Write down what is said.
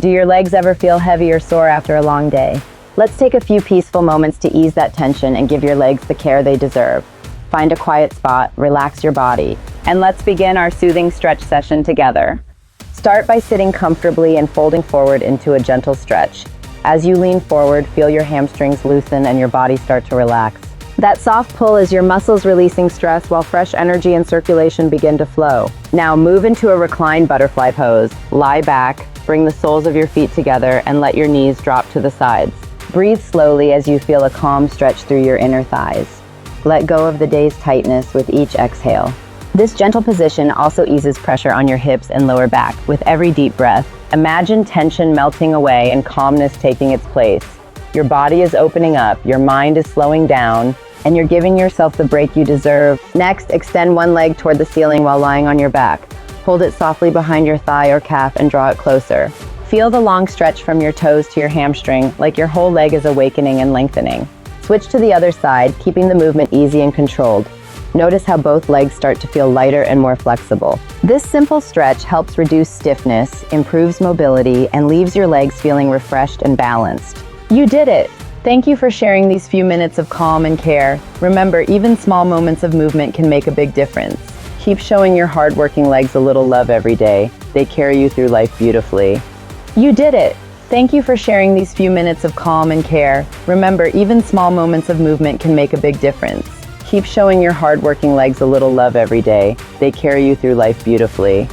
Do your legs ever feel heavy or sore after a long day? Let's take a few peaceful moments to ease that tension and give your legs the care they deserve. Find a quiet spot, relax your body, and let's begin our soothing stretch session together. Start by sitting comfortably and folding forward into a gentle stretch. As you lean forward, feel your hamstrings loosen and your body start to relax. That soft pull is your muscles releasing stress while fresh energy and circulation begin to flow. Now move into a reclined butterfly pose. Lie back, bring the soles of your feet together, and let your knees drop to the sides. Breathe slowly as you feel a calm stretch through your inner thighs. Let go of the day's tightness with each exhale. This gentle position also eases pressure on your hips and lower back. With every deep breath, imagine tension melting away and calmness taking its place. Your body is opening up, your mind is slowing down, and you're giving yourself the break you deserve. Next, extend one leg toward the ceiling while lying on your back. Hold it softly behind your thigh or calf and draw it closer. Feel the long stretch from your toes to your hamstring, like your whole leg is awakening and lengthening. Switch to the other side, keeping the movement easy and controlled. Notice how both legs start to feel lighter and more flexible. This simple stretch helps reduce stiffness, improves mobility, and leaves your legs feeling refreshed and balanced. You did it! Thank you for sharing these few minutes of calm and care. Remember, even small moments of movement can make a big difference. Keep showing your hardworking legs a little love every day. They carry you through life beautifully. You did it! Thank you for sharing these few minutes of calm and care. Remember, even small moments of movement can make a big difference. Keep showing your hardworking legs a little love every day. They carry you through life beautifully.